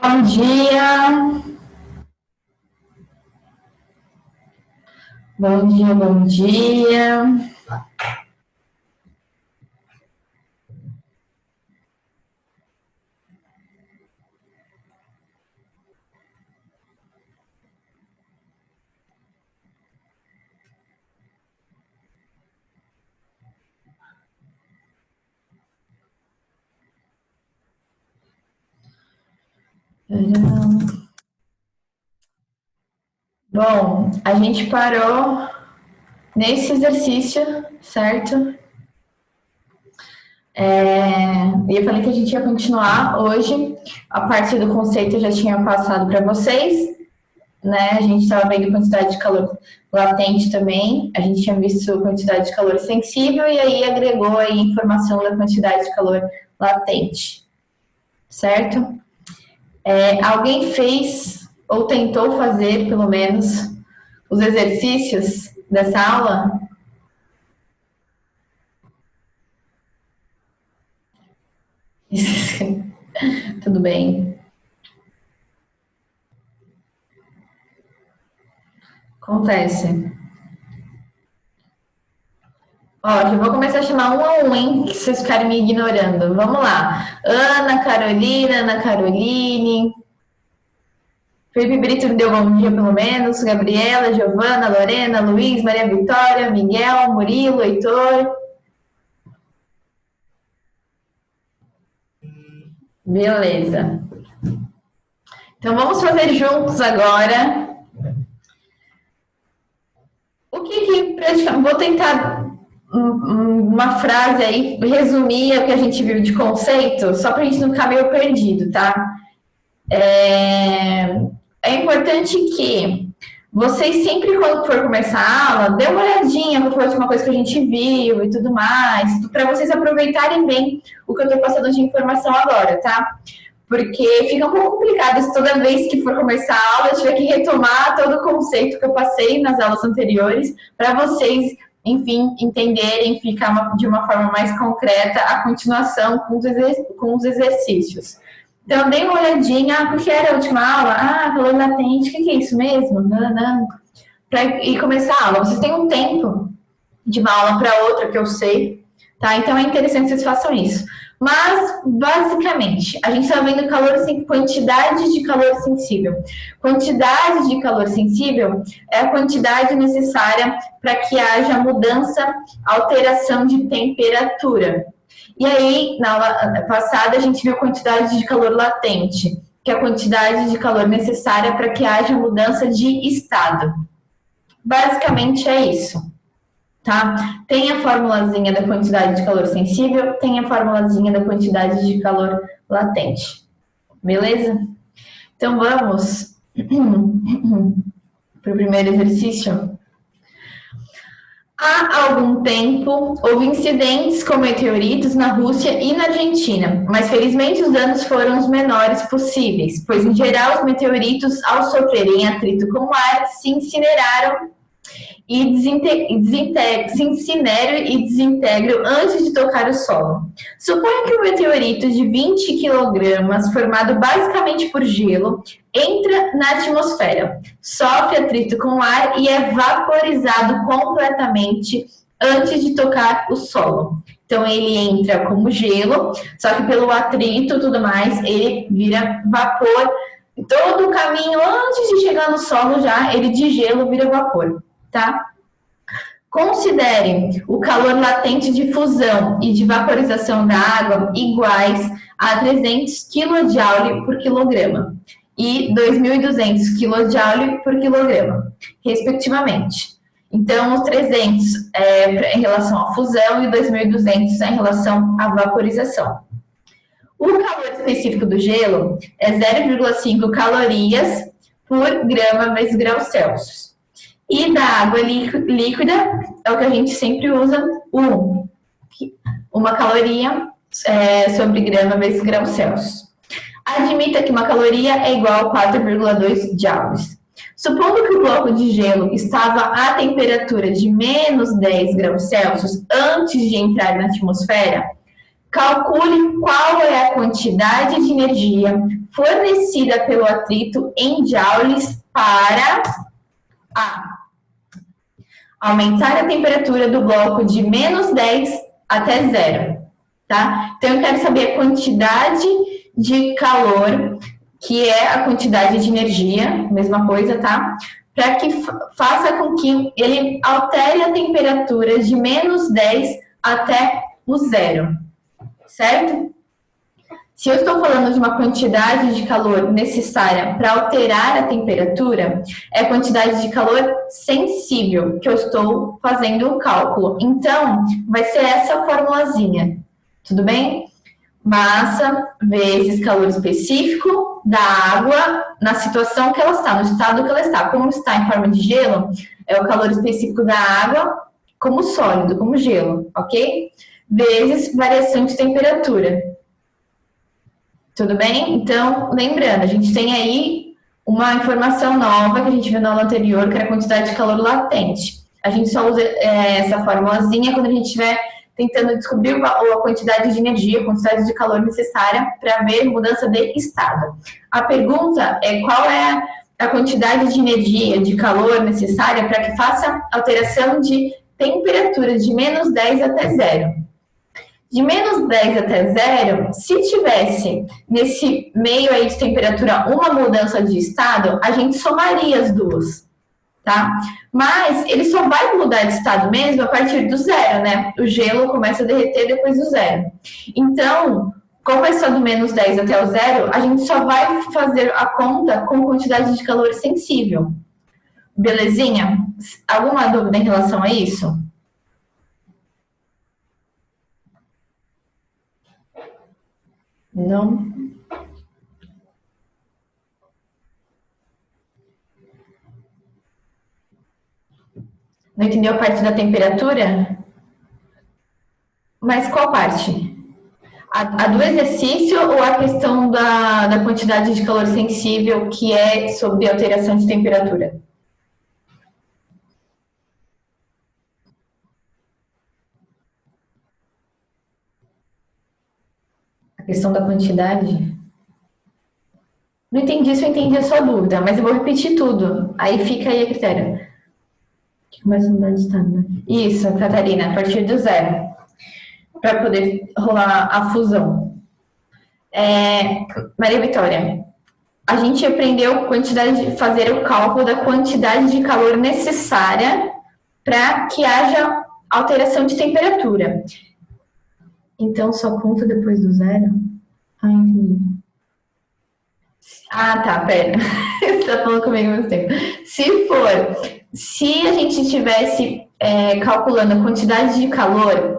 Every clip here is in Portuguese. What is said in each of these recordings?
Bom dia. Bom dia, bom dia. Bom, a gente parou nesse exercício, certo? E eu falei que a gente ia continuar hoje. A parte do conceito eu já tinha passado para vocês, né? A gente estava vendo quantidade de calor latente também. A gente tinha visto quantidade de calor sensível e aí agregou aí informação da quantidade de calor latente, certo? Alguém fez ou tentou fazer, pelo menos, os exercícios dessa aula? Tudo bem. Acontece. Ó, já vou começar a chamar um a um, hein? Que vocês ficarem me ignorando. Vamos lá. Ana Carolina, Ana Caroline. Felipe Brito me deu bom dia, pelo menos. Gabriela, Giovana, Lorena, Luiz, Maria Vitória, Miguel, Murilo, Heitor. Beleza. Então vamos fazer juntos agora. O que praticamente. Vou tentar uma frase aí, resumir o que a gente viu de conceito, só para a gente não ficar meio perdido, tá? É importante que vocês sempre, quando for começar a aula, dê uma olhadinha qual foi a última coisa que a gente viu e tudo mais, para vocês aproveitarem bem o que eu estou passando de informação agora, tá? Porque fica um pouco complicado se toda vez que for começar a aula eu tiver que retomar todo o conceito que eu passei nas aulas anteriores para vocês, enfim, entenderem, ficar de uma forma mais concreta a continuação com os exercícios. Então, dei uma olhadinha, porque era a última aula? Calor latente, o que é isso mesmo? Não. E começar a aula. Vocês têm um tempo de uma aula para outra, que eu sei, tá? Então, é interessante que vocês façam isso. Mas, basicamente, a gente está vendo quantidade de calor sensível. Quantidade de calor sensível é a quantidade necessária para que haja mudança, alteração de temperatura. E aí, na aula passada, a gente viu a quantidade de calor latente, que é a quantidade de calor necessária para que haja mudança de estado. Basicamente é isso, tá? Tem a formulazinha da quantidade de calor sensível, tem a formulazinha da quantidade de calor latente. Beleza? Então, vamos para o primeiro exercício. Há algum tempo, houve incidentes com meteoritos na Rússia e na Argentina, mas felizmente os danos foram os menores possíveis, pois em geral os meteoritos, ao sofrerem atrito com o ar, se incineraram e se incineram e desintegram antes de tocar o solo. Suponha que um meteorito de 20 kg, formado basicamente por gelo, entra na atmosfera, sofre atrito com o ar e é vaporizado completamente antes de tocar o solo. Então, ele entra como gelo, só que pelo atrito e tudo mais, ele vira vapor. Todo o caminho, antes de chegar no solo já, ele de gelo vira vapor, tá? Considerem o calor latente de fusão e de vaporização da água iguais a 300 kJ por quilograma e 2.200 kJ por quilograma, respectivamente. Então, os 300 é em relação à fusão e 2.200 é em relação à vaporização. O calor específico do gelo é 0,5 calorias por grama vezes grau Celsius. E da água líquida é o que a gente sempre usa, uma caloria sobre grama vezes grau Celsius. Admita que uma caloria é igual a 4,2 joules. Supondo que o bloco de gelo estava a temperatura de menos 10 graus Celsius antes de entrar na atmosfera, Calcule qual é a quantidade de energia fornecida pelo atrito em joules para aumentar a temperatura do bloco de -10 até 0, tá? Então, eu quero saber a quantidade de calor, que é a quantidade de energia, mesma coisa, tá? Para que faça com que ele altere a temperatura de -10 até o 0, certo? Se eu estou falando de uma quantidade de calor necessária para alterar a temperatura, é a quantidade de calor sensível que eu estou fazendo o cálculo. Então, vai ser essa formulazinha, tudo bem? Massa vezes calor específico da água na situação que ela está, no estado que ela está. Como está em forma de gelo, é o calor específico da água como sólido, como gelo, ok? Vezes variação de temperatura. Tudo bem? Então, lembrando, a gente tem aí uma informação nova que a gente viu na aula anterior, que era a quantidade de calor latente. A gente só usa essa formulazinha quando a gente estiver tentando descobrir a quantidade de energia, a quantidade de calor necessária para ver mudança de estado. A pergunta é qual é a quantidade de energia, de calor necessária para que faça alteração de temperatura de -10 até 0. De -10 até 0, se tivesse nesse meio aí de temperatura uma mudança de estado, a gente somaria as duas, tá? Mas ele só vai mudar de estado mesmo a partir do 0, né? O gelo começa a derreter depois do 0. Então, como é só do -10 até o 0, a gente só vai fazer a conta com quantidade de calor sensível. Belezinha? Alguma dúvida em relação a isso? Não? Não entendeu a parte da temperatura? Mas qual parte? A do exercício ou a questão da quantidade de calor sensível, que é sobre alteração de temperatura? A questão da quantidade? Não entendi se eu entendi a sua dúvida, mas eu vou repetir tudo. Aí fica aí a critério. Que começa a mudar de estado, né? Isso, Catarina, a partir do 0. Para poder rolar a fusão. Maria Vitória, a gente aprendeu fazer o cálculo da quantidade de calor necessária para que haja alteração de temperatura. Então, só conta depois do 0? Ah, entendi. Ah, tá, pera. Você está falando comigo ao mesmo tempo. Se a gente estivesse calculando a quantidade de calor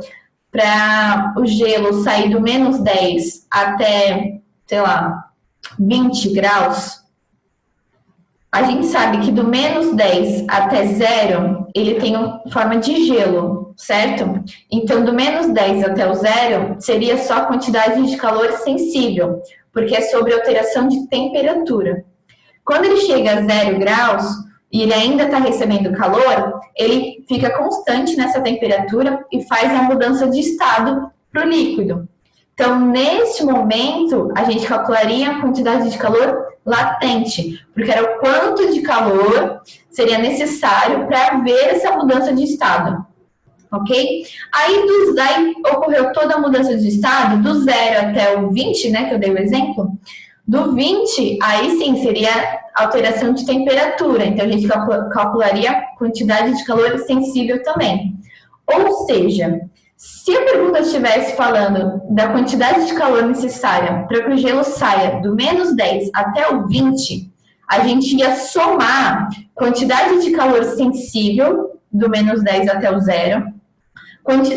para o gelo sair do -10 até, sei lá, 20 graus, a gente sabe que do -10 até 0, ele tem forma de gelo, certo? Então, do -10 até o 0, seria só a quantidade de calor sensível, porque é sobre alteração de temperatura. Quando ele chega a 0 graus, e ele ainda está recebendo calor, ele fica constante nessa temperatura e faz a mudança de estado para o líquido. Então, neste momento, a gente calcularia a quantidade de calor latente, porque era o quanto de calor seria necessário para ver essa mudança de estado, ok? Aí ocorreu toda a mudança de estado, do 0 até o 20, né, que eu dei o exemplo. Do 20, aí sim, seria alteração de temperatura. Então, a gente calcularia a quantidade de calor sensível também. Ou seja, se a pergunta estivesse falando da quantidade de calor necessária para que o gelo saia do -10 até o 20, a gente ia somar quantidade de calor sensível do -10 até o 0,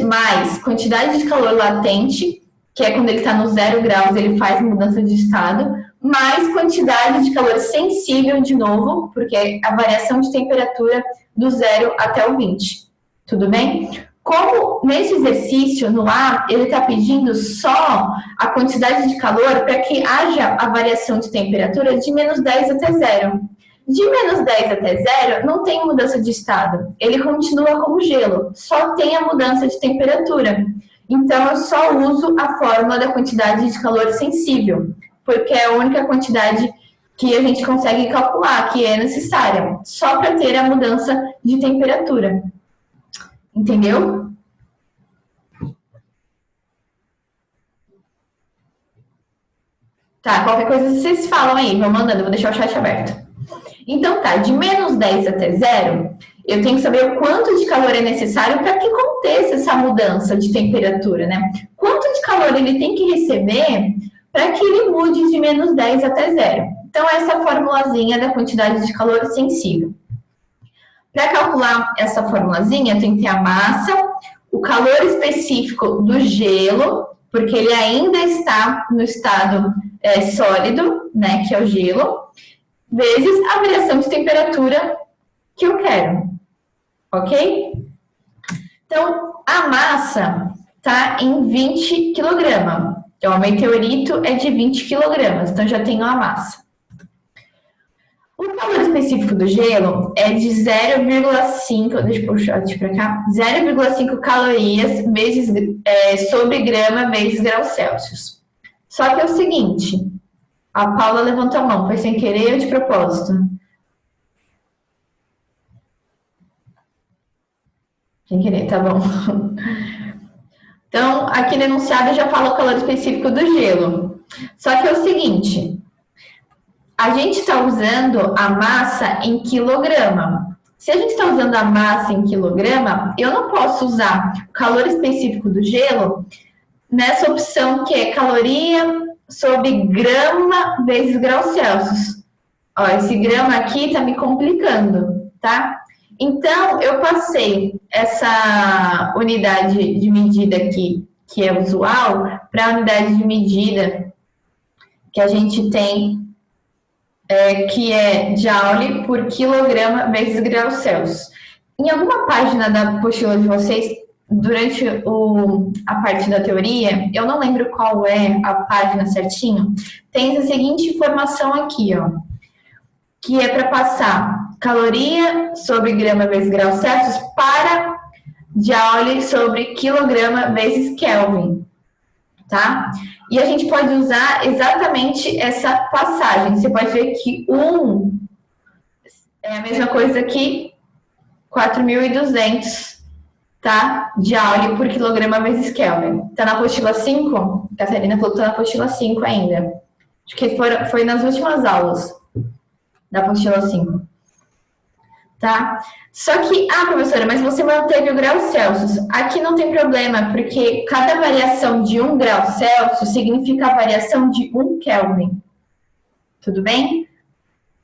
mais quantidade de calor latente, que é quando ele está no 0 graus, ele faz mudança de estado, mais quantidade de calor sensível de novo, porque é a variação de temperatura do 0 até o 20. Tudo bem? Como nesse exercício, no A, ele está pedindo só a quantidade de calor para que haja a variação de temperatura de -10 até 0. De -10 até 0, não tem mudança de estado. Ele continua como gelo, só tem a mudança de temperatura. Então, eu só uso a fórmula da quantidade de calor sensível, porque é a única quantidade que a gente consegue calcular, que é necessária, só para ter a mudança de temperatura. Entendeu? Tá, qualquer coisa vocês falam aí, vão mandando, vou deixar o chat aberto. Então tá, de menos 10 até zero, eu tenho que saber o quanto de calor é necessário para que aconteça essa mudança de temperatura, né? Quanto de calor ele tem que receber para que ele mude de menos 10 até zero. Então, essa formulazinha da quantidade de calor sensível. Para calcular essa formulazinha, tem que ter a massa, o calor específico do gelo, porque ele ainda está no estado sólido, né, que é o gelo, vezes a variação de temperatura que eu quero, ok? Então, a massa está em 20 kg. Então, o meteorito é de 20 kg, então já tenho a massa. O calor específico do gelo é de 0,5, deixa eu puxar para cá, 0,5 calorias vezes, sobre grama vezes graus Celsius. Só que é o seguinte, a Paula levantou a mão, foi sem querer ou de propósito? Sem querer, tá bom. Então, aqui no enunciado já fala o calor específico do gelo. Só que é o seguinte, a gente está usando a massa em quilograma. Se a gente está usando a massa em quilograma, eu não posso usar o calor específico do gelo nessa opção que é caloria sobre grama vezes graus Celsius. Ó, esse grama aqui está me complicando, tá? Então, eu passei essa unidade de medida aqui, que é usual, para a unidade de medida que a gente tem, que é Joule por quilograma vezes graus Celsius. Em alguma página da apostila de vocês, durante a parte da teoria, eu não lembro qual é a página certinho, tem a seguinte informação aqui, ó, que é para passar caloria sobre grama vezes graus Celsius para Joule sobre quilograma vezes Kelvin, tá? E a gente pode usar exatamente essa passagem. Você pode ver que 1 é a mesma coisa que 4.200, tá? Joule por quilograma vezes Kelvin. Tá na apostila 5? Catarina falou que tá na apostila 5 ainda. Acho que foi nas últimas aulas da apostila 5. Tá? Só que, professora, mas você manteve o grau Celsius. Aqui não tem problema, porque cada variação de 1 grau Celsius significa a variação de 1 Kelvin. Tudo bem?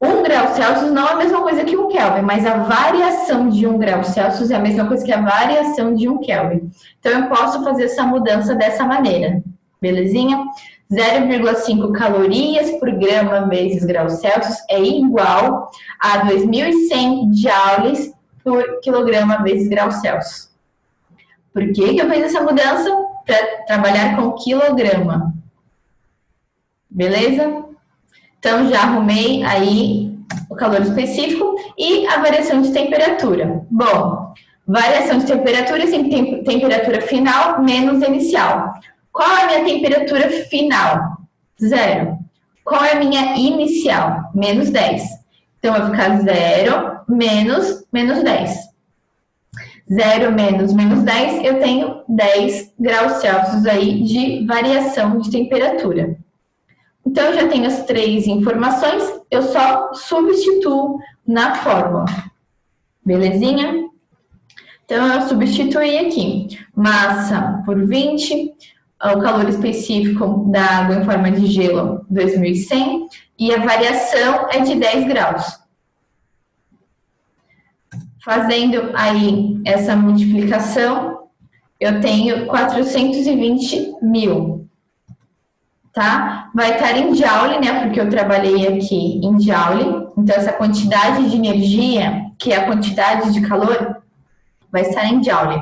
1 grau Celsius não é a mesma coisa que 1 Kelvin, mas a variação de 1 grau Celsius é a mesma coisa que a variação de 1 Kelvin. Então, eu posso fazer essa mudança dessa maneira. Belezinha? 0,5 calorias por grama vezes graus Celsius é igual a 2.100 joules por quilograma vezes graus Celsius. Por que eu fiz essa mudança? Para trabalhar com quilograma. Beleza? Então, já arrumei aí o calor específico e a variação de temperatura. Bom, variação de temperatura é sempre temperatura final menos inicial. Qual é a minha temperatura final? 0. Qual é a minha inicial? Menos 10. Então, vai ficar 0 menos 10. 0 menos 10, eu tenho 10 graus Celsius aí de variação de temperatura. Então, eu já tenho as 3 informações, eu só substituo na fórmula. Belezinha? Então, eu substituí aqui. Massa por 20, o calor específico da água em forma de gelo, 2.100, e a variação é de 10 graus. Fazendo aí essa multiplicação, eu tenho 420.000, tá? Vai estar em Joule, né? Porque eu trabalhei aqui em Joule. Então, essa quantidade de energia, que é a quantidade de calor, vai estar em Joule.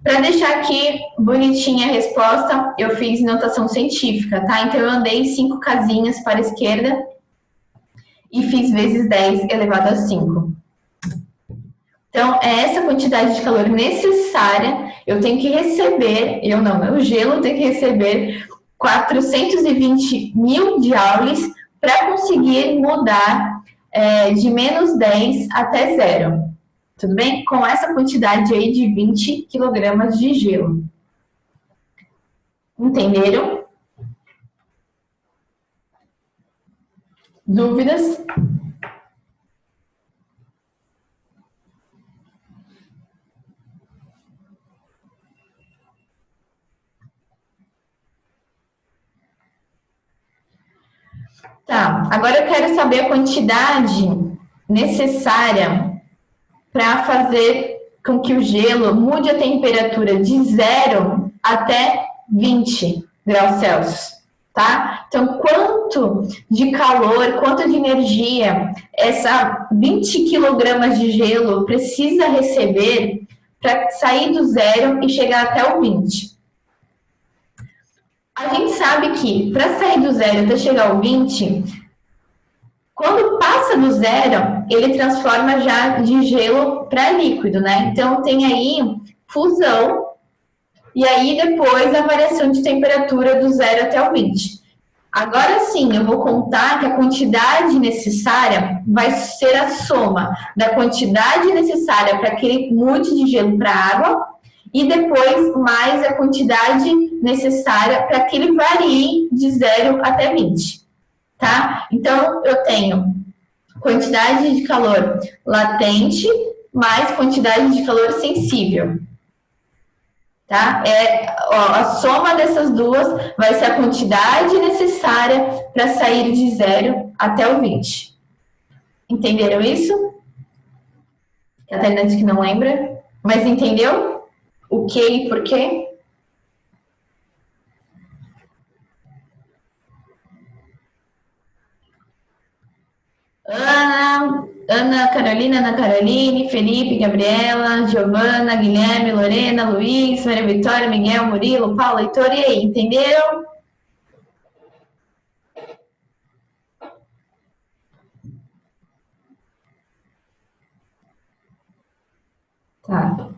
Para deixar aqui bonitinha a resposta, eu fiz notação científica, tá? Então, eu andei 5 casinhas para a esquerda e fiz vezes 10 elevado a 5. Então, é essa quantidade de calor necessária, eu tenho que receber, eu não, o gelo tem que receber 420 mil joules para conseguir mudar de menos 10 até zero. Tudo bem? Com essa quantidade aí de 20 quilogramas de gelo. Entenderam? Dúvidas? Tá, agora eu quero saber a quantidade necessária para fazer com que o gelo mude a temperatura de 0 até 20 graus Celsius, tá? Então, quanto de calor, quanto de energia essa 20 quilogramas de gelo precisa receber para sair do 0 e chegar até o 20? A gente sabe que para sair do 0 até chegar ao 20, quando passa do 0, ele transforma já de gelo para líquido, né? Então tem aí fusão e aí depois a variação de temperatura do 0 até o 20. Agora sim, eu vou contar que a quantidade necessária vai ser a soma da quantidade necessária para que ele mude de gelo para água e depois mais a quantidade necessária para que ele varie de 0 até 20, tá? Então, eu tenho quantidade de calor latente mais quantidade de calor sensível, tá? A soma dessas duas vai ser a quantidade necessária para sair de 0 até o 20. Entenderam isso? A Tainá diz que não lembra, mas entendeu? O que e por quê? Ana Carolina, Ana Caroline, Felipe, Gabriela, Giovana, Guilherme, Lorena, Luiz, Maria Vitória, Miguel, Murilo, Paulo, Heitor, e aí, entenderam? Tá.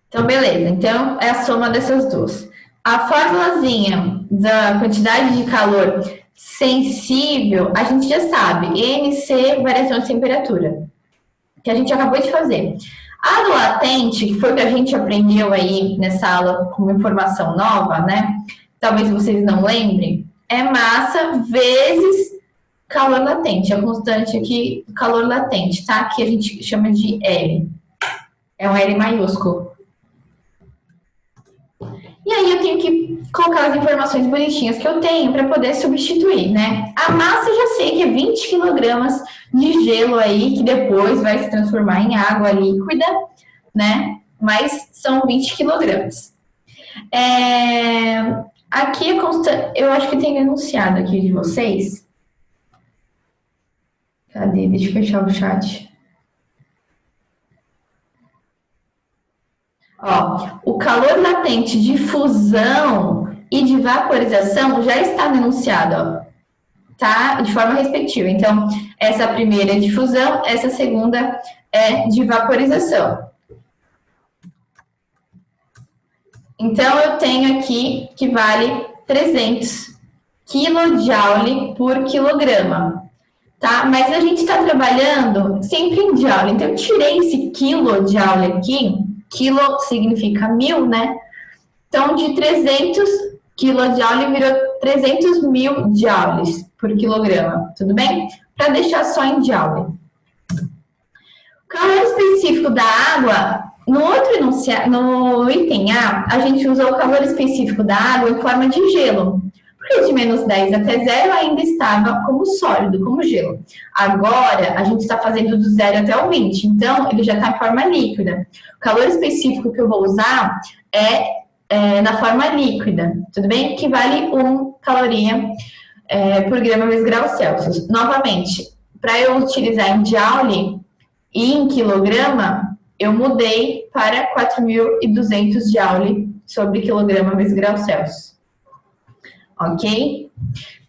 Então, beleza. Então, é a soma dessas duas. A formulazinha da quantidade de calor sensível, a gente já sabe. NC, variação de temperatura. Que a gente acabou de fazer. A do latente, que foi o que a gente aprendeu aí nessa aula com uma informação nova, né? Talvez vocês não lembrem. É massa vezes calor latente. A constante aqui, calor latente, tá? Que a gente chama de L. É um L maiúsculo. E aí eu tenho que colocar as informações bonitinhas que eu tenho para poder substituir, né? A massa eu já sei que é 20 quilogramas de gelo aí, que depois vai se transformar em água líquida, né? Mas são 20 quilogramas. Aqui eu acho que tem enunciado aqui de vocês. Cadê? Deixa eu fechar o chat. Ó, o calor latente de fusão e de vaporização já está denunciado, ó, tá? De forma respectiva. Então, essa primeira é de fusão, essa segunda é de vaporização. Então, eu tenho aqui que vale 300 kJ por quilograma, tá? Mas a gente está trabalhando sempre em joule. Então, eu tirei esse kilojoule aqui. Quilo significa 1000, né? Então, de 300 kJ virou 300 mil joules por quilograma, tudo bem? Para deixar só em joule. O calor específico da água, no outro enunciado, no item A gente usa o calor específico da água em forma de gelo. Porque de menos 10 até 0 ainda estava como sólido, como gelo. Agora, a gente está fazendo do 0 até o 20, então ele já está em forma líquida. O calor específico que eu vou usar é na forma líquida, tudo bem? Que vale 1 caloria por grama vezes grau Celsius. Novamente, para eu utilizar em joule e em quilograma, eu mudei para 4.200 joule sobre quilograma vezes grau Celsius. Ok?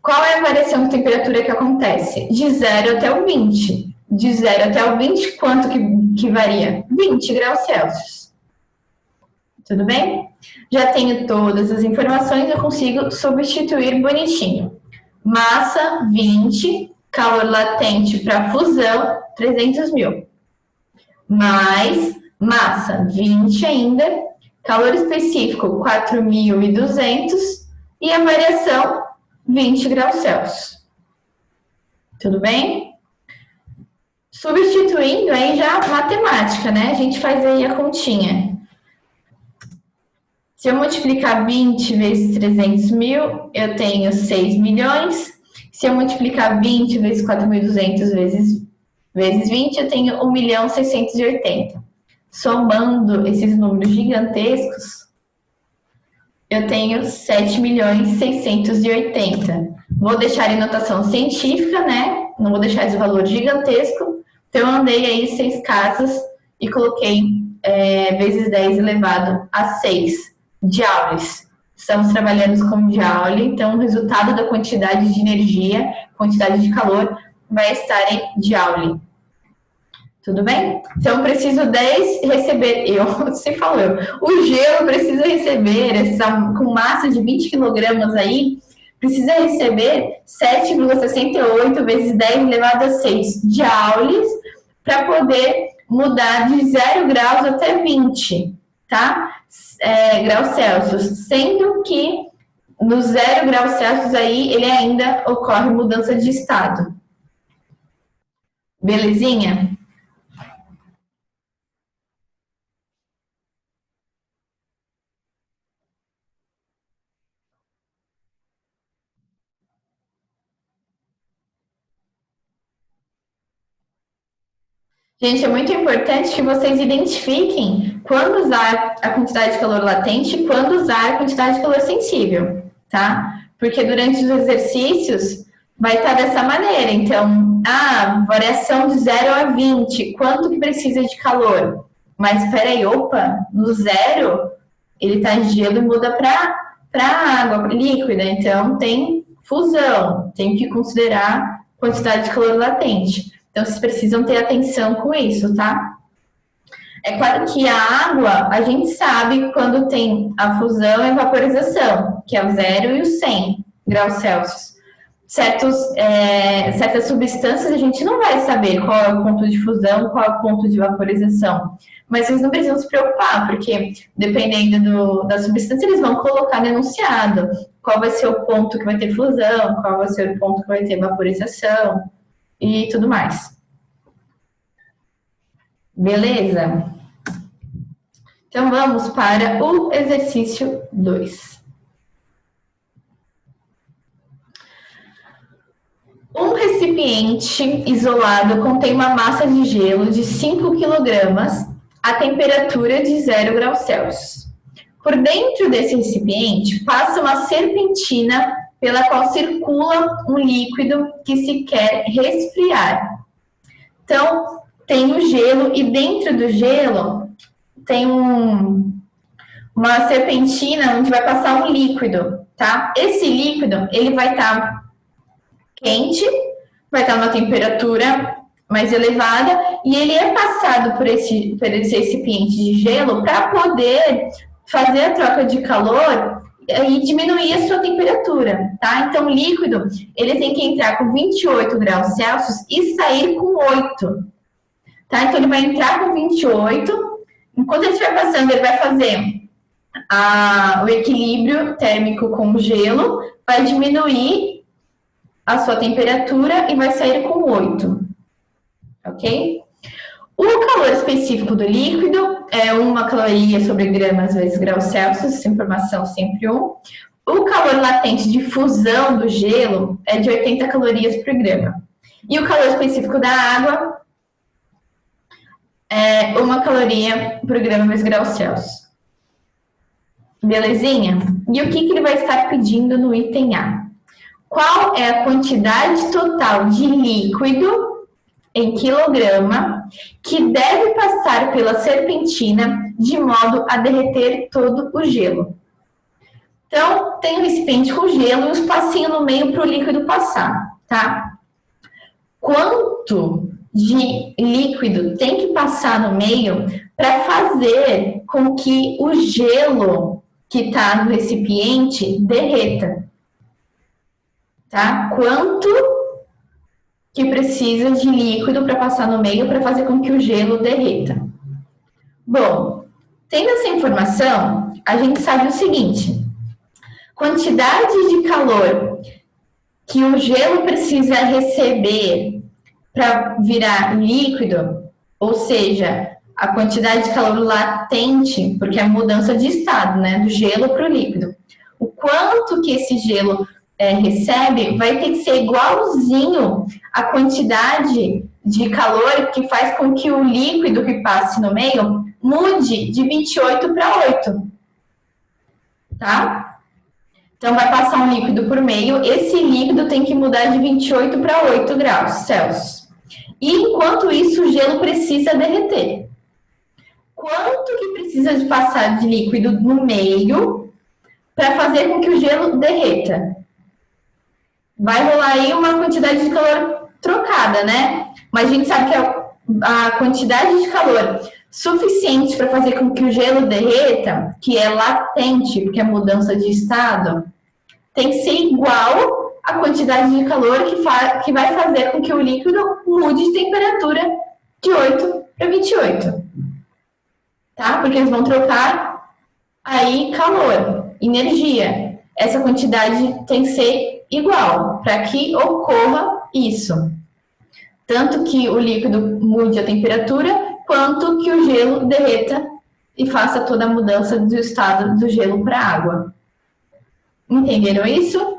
Qual é a variação de temperatura que acontece? De 0 até o 20. De 0 até o 20, quanto que que varia 20 graus Celsius. Tudo bem? Já tenho todas as informações, eu consigo substituir bonitinho. Massa, 20. Calor latente para fusão, 300 mil. Mais massa, 20 ainda. Calor específico, 4.200. E a variação, 20 graus Celsius. Tudo bem? Substituindo aí já matemática, né? A gente faz aí a continha. Se eu multiplicar 20 vezes 300 mil, eu tenho 6 milhões. Se eu multiplicar 20 vezes 4.200 vezes 20, eu tenho 1.680.000. Somando esses números gigantescos, eu tenho 7.680.000. Vou deixar em notação científica, né? Não vou deixar esse valor gigantesco. Então, eu andei aí 6 casas e coloquei vezes 10 elevado a 6 joules. Estamos trabalhando com joule, então o resultado da quantidade de energia, quantidade de calor, vai estar em joule. Tudo bem? Então, eu preciso 10 receber, você falou, o gelo precisa receber, com massa de 20 quilogramas aí, precisa receber 7,68 vezes 10 elevado a 6 joules para poder mudar de 0 graus até 20, tá? Graus Celsius, sendo que no 0 graus Celsius aí ele ainda ocorre mudança de estado. Belezinha? Gente, é muito importante que vocês identifiquem quando usar a quantidade de calor latente e quando usar a quantidade de calor sensível, tá? Porque durante os exercícios vai estar dessa maneira. Então, variação de 0 a 20, quanto que precisa de calor? Mas espera aí, opa, no 0 ele está em gelo e muda para água líquida, então tem fusão, tem que considerar quantidade de calor latente. Então, vocês precisam ter atenção com isso, tá? É claro que a água, a gente sabe quando tem a fusão e a vaporização, que é o 0 e o 100 graus Celsius. Certas substâncias a gente não vai saber qual é o ponto de fusão, qual é o ponto de vaporização. Mas vocês não precisam se preocupar, porque dependendo da substância, eles vão colocar no enunciado qual vai ser o ponto que vai ter fusão, qual vai ser o ponto que vai ter vaporização e tudo mais. Beleza? Então, vamos para o exercício 2. Um recipiente isolado contém uma massa de gelo de 5 kg a temperatura de 0 graus Celsius. Por dentro desse recipiente passa uma serpentina pela qual circula um líquido que se quer resfriar. Então, tem o gelo e dentro do gelo tem uma serpentina onde vai passar um líquido, tá? Esse líquido, ele vai estar quente, vai estar numa temperatura mais elevada e ele é passado por esse recipiente de gelo para poder fazer a troca de calor e diminuir a sua temperatura, tá? Então, o líquido, ele tem que entrar com 28 graus Celsius e sair com 8, tá? Então, ele vai entrar com 28, enquanto ele estiver passando, ele vai fazer o equilíbrio térmico com o gelo, vai diminuir a sua temperatura e vai sair com 8, ok? O calor específico do líquido é 1 caloria sobre gramas vezes graus Celsius, essa informação sempre 1. O calor latente de fusão do gelo é de 80 calorias por grama. E o calor específico da água é 1 caloria por grama vezes graus Celsius. Belezinha? E o que ele vai estar pedindo no item A? Qual é a quantidade total de líquido em quilograma que deve passar pela serpentina de modo a derreter todo o gelo? Então, tem um recipiente com gelo e um espacinho no meio para o líquido passar, tá? Quanto de líquido tem que passar no meio para fazer com que o gelo que está no recipiente derreta? Tá? Quanto que precisa de líquido para passar no meio para fazer com que o gelo derreta? Bom, tendo essa informação, a gente sabe o seguinte: quantidade de calor que o gelo precisa receber para virar líquido, ou seja, a quantidade de calor latente, porque é a mudança de estado, né, do gelo para o líquido. O quanto que esse gelo recebe vai ter que ser igualzinho à quantidade de calor que faz com que o líquido que passe no meio mude de 28 para 8. Tá? Então, vai passar um líquido por meio, esse líquido tem que mudar de 28 para 8 graus Celsius. E, enquanto isso, o gelo precisa derreter. Quanto que precisa de passar de líquido no meio para fazer com que o gelo derreta? Vai rolar aí uma quantidade de calor trocada, né? Mas a gente sabe que a quantidade de calor suficiente para fazer com que o gelo derreta, que é latente, porque é mudança de estado, tem que ser igual à quantidade de calor que vai fazer com que o líquido mude de temperatura de 8 para 28. Tá? Porque eles vão trocar aí calor, energia. Essa quantidade tem que ser igual para que ocorra isso. Tanto que o líquido mude a temperatura, quanto que o gelo derreta e faça toda a mudança do estado do gelo para água. Entenderam isso?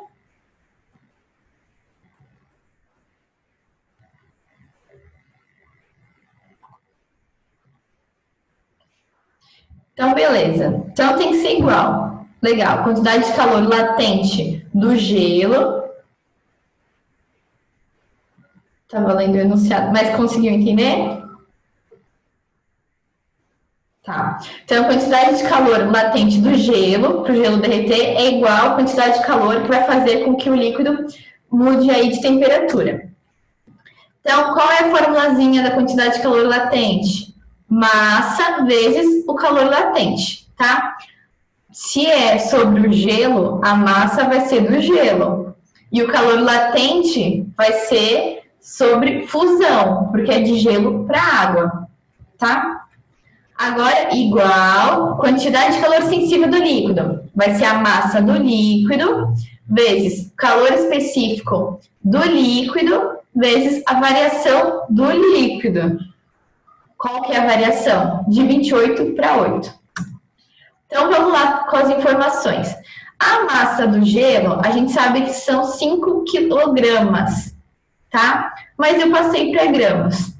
Então, beleza. Então, tem que ser igual. Legal. Quantidade de calor latente do gelo. Estava lendo o enunciado, mas conseguiu entender? Tá. Então, a quantidade de calor latente do gelo, para o gelo derreter, é igual à quantidade de calor que vai fazer com que o líquido mude aí de temperatura. Então, qual é a formulazinha da quantidade de calor latente? Massa vezes o calor latente, tá? Se é sobre o gelo, a massa vai ser do gelo. E o calor latente vai ser sobre fusão, porque é de gelo para água, tá? Agora, igual quantidade de calor sensível do líquido. Vai ser a massa do líquido vezes calor específico do líquido vezes a variação do líquido. Qual que é a variação? De 28 para 8. Então, vamos lá com as informações. A massa do gelo, a gente sabe que são 5 quilogramas, tá? Mas eu passei para gramas.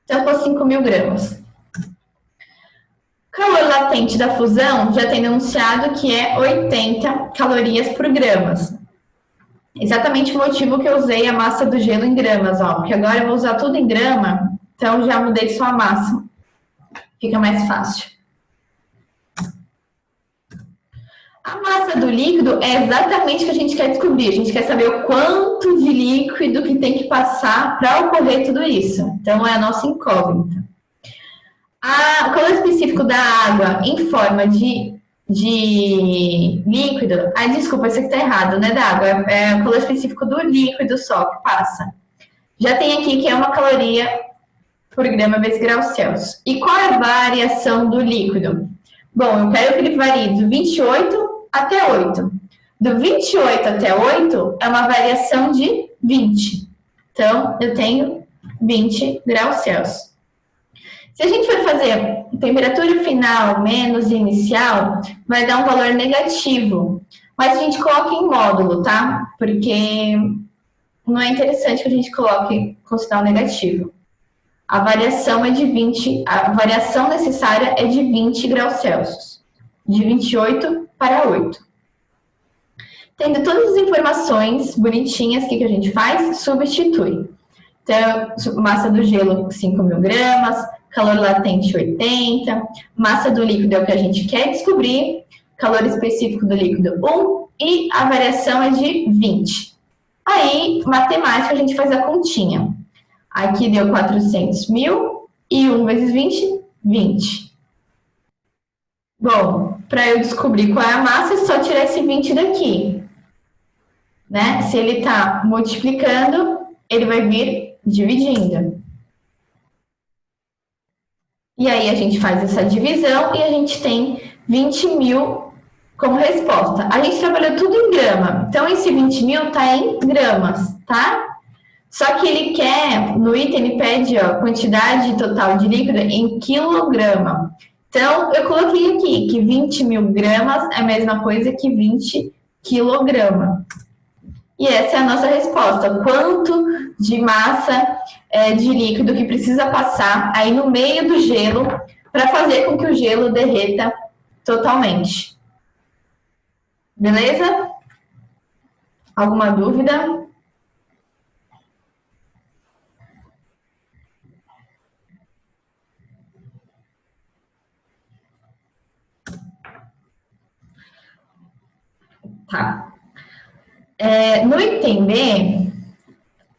Então, foi 5.000 gramas. O calor latente da fusão já tem denunciado que é 80 calorias por gramas. Exatamente o motivo que eu usei a massa do gelo em gramas, ó. Porque agora eu vou usar tudo em grama, então já mudei só a massa. Fica mais fácil. A massa do líquido é exatamente o que a gente quer descobrir. A gente quer saber o quanto de líquido que tem que passar para ocorrer tudo isso. Então, é a nossa incógnita. O calor específico da água em forma de líquido... Ai, desculpa, isso aqui tá errado, né, da água. É o calor específico do líquido só que passa. Já tem aqui que é 1 caloria por grama vezes grau Celsius. E qual é a variação do líquido? Bom, eu quero que ele varie do 28 até 8. Do 28 até 8 é uma variação de 20. Então, eu tenho 20 graus Celsius. Se a gente for fazer temperatura final menos inicial, vai dar um valor negativo. Mas a gente coloca em módulo, tá? Porque não é interessante que a gente coloque com sinal negativo. A variação é de 20, a variação necessária é de 20 graus Celsius. De 28 para 8. Tendo todas as informações bonitinhas, o que a gente faz? Substitui. Então, massa do gelo 5.000 gramas, calor latente 80, massa do líquido é o que a gente quer descobrir, calor específico do líquido 1 e a variação é de 20. Aí, matemática, a gente faz a continha. Aqui deu 400 mil e 1 vezes 20, 20. Bom, para eu descobrir qual é a massa, é só tirar esse 20 daqui. Né? Se ele está multiplicando, ele vai vir dividindo. E aí a gente faz essa divisão e a gente tem 20 mil como resposta. A gente trabalhou tudo em grama, então esse 20 mil está em gramas, tá? Só que ele quer, no item ele pede a quantidade total de líquido em quilograma. Então, eu coloquei aqui que 20 mil gramas é a mesma coisa que 20 quilograma. E essa é a nossa resposta. Quanto de massa de líquido que precisa passar aí no meio do gelo para fazer com que o gelo derreta totalmente. Beleza? Alguma dúvida? Tá. No item B,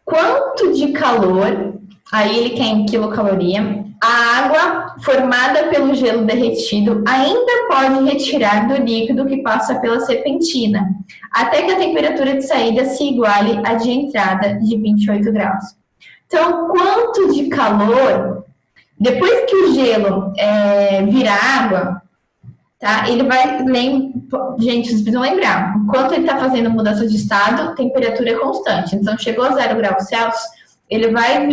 quanto de calor, aí ele quer em quilocaloria, a água formada pelo gelo derretido ainda pode retirar do líquido que passa pela serpentina, até que a temperatura de saída se iguale à de entrada de 28 graus. Então, quanto de calor, depois que o gelo vira água, tá? Ele vai, gente, vocês precisam lembrar, enquanto ele está fazendo mudança de estado, temperatura é constante. Então, chegou a 0 graus Celsius, ele vai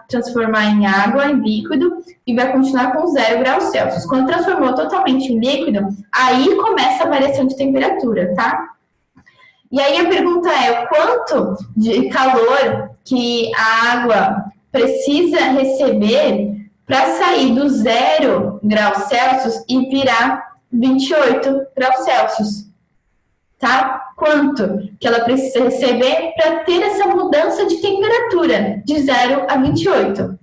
transformar em água, em líquido, e vai continuar com 0 graus Celsius. Quando transformou totalmente em líquido, aí começa a variação de temperatura, tá? E aí a pergunta é, quanto de calor que a água precisa receber para sair do 0 graus Celsius e virar 28 graus Celsius, tá? Quanto que ela precisa receber para ter essa mudança de temperatura de 0 a 28?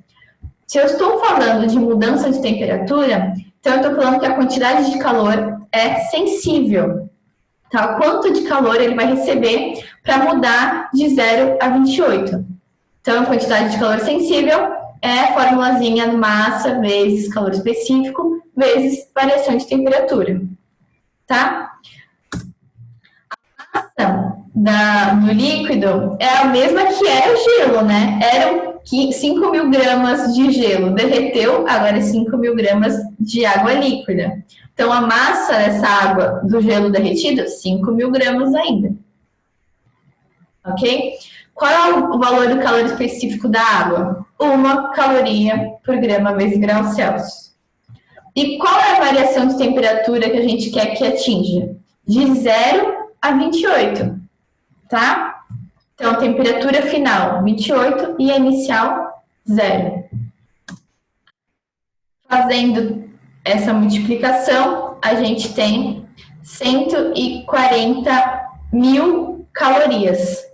Se eu estou falando de mudança de temperatura, então eu estou falando que a quantidade de calor é sensível, tá? Quanto de calor ele vai receber para mudar de 0 a 28? Então, a quantidade de calor sensível é a formulazinha massa vezes calor específico vezes variação de temperatura, tá? A massa do líquido é a mesma que era o gelo, né? Eram 5 mil gramas de gelo, derreteu, agora é 5 mil gramas de água líquida. Então, a massa dessa água do gelo derretido, 5 mil gramas ainda. Ok? Qual é o valor do calor específico da água? 1 caloria por grama vezes grau Celsius. E qual é a variação de temperatura que a gente quer que atinja? De 0 a 28, tá? Então, temperatura final, 28 e a inicial, 0. Fazendo essa multiplicação, a gente tem 140 mil calorias,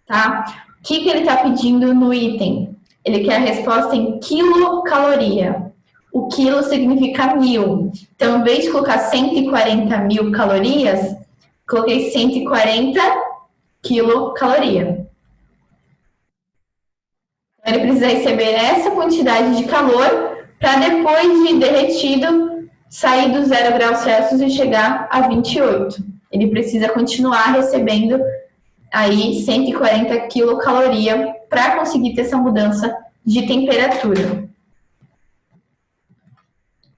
tá? O que ele está pedindo no item? Ele quer a resposta em quilocaloria. O quilo significa 1000. Então, em vez de colocar 140 mil calorias, coloquei 140 quilocaloria. Ele precisa receber essa quantidade de calor para depois de derretido sair do 0 graus Celsius e chegar a 28. Ele precisa continuar recebendo aí 140 quilocaloria para conseguir ter essa mudança de temperatura.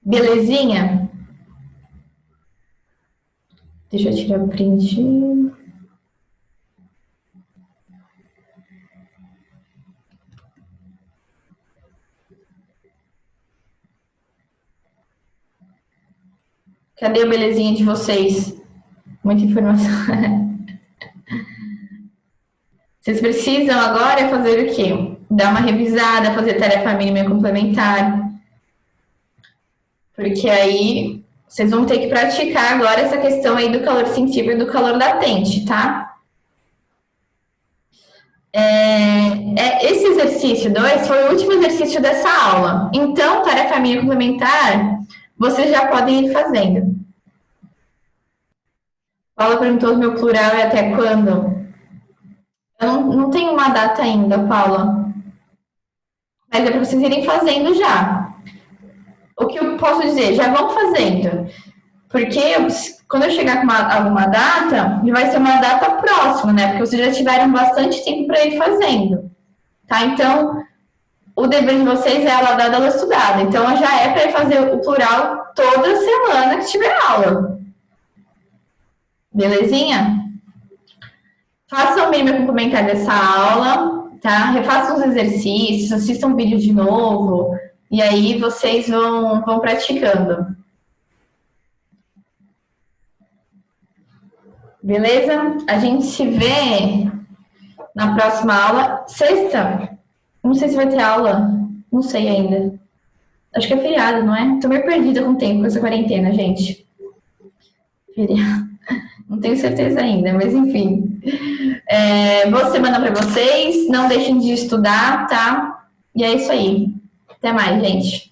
Belezinha? Deixa eu tirar o print. Cadê a belezinha de vocês? Muita informação. Vocês precisam agora fazer o quê? Dar uma revisada, fazer tarefa mínima e complementar. Porque aí vocês vão ter que praticar agora essa questão aí do calor sensível e do calor latente, tá? Esse exercício 2 foi o último exercício dessa aula. Então, tarefa mínima e complementar, vocês já podem ir fazendo. Paula perguntou se meu plural é até quando? Eu não tenho uma data ainda, Paula. Mas é para vocês irem fazendo já. O que eu posso dizer? Já vão fazendo. Porque quando eu chegar com alguma data, vai ser uma data próxima, né? Porque vocês já tiveram bastante tempo para ir fazendo. Tá? Então, o dever de vocês é aula dada, aula estudada. Então, já é para ir fazer o plural toda semana que tiver aula. Belezinha? Façam o mínimo complementar dessa aula, tá? Refaçam os exercícios, assistam o vídeo de novo, e aí vocês vão praticando. Beleza? A gente se vê na próxima aula. Sexta? Não sei se vai ter aula. Não sei ainda. Acho que é feriado, não é? Tô meio perdida com o tempo com essa quarentena, gente. Feriado. Não tenho certeza ainda, mas enfim. Boa semana para vocês. Não deixem de estudar, tá? E é isso aí. Até mais, gente.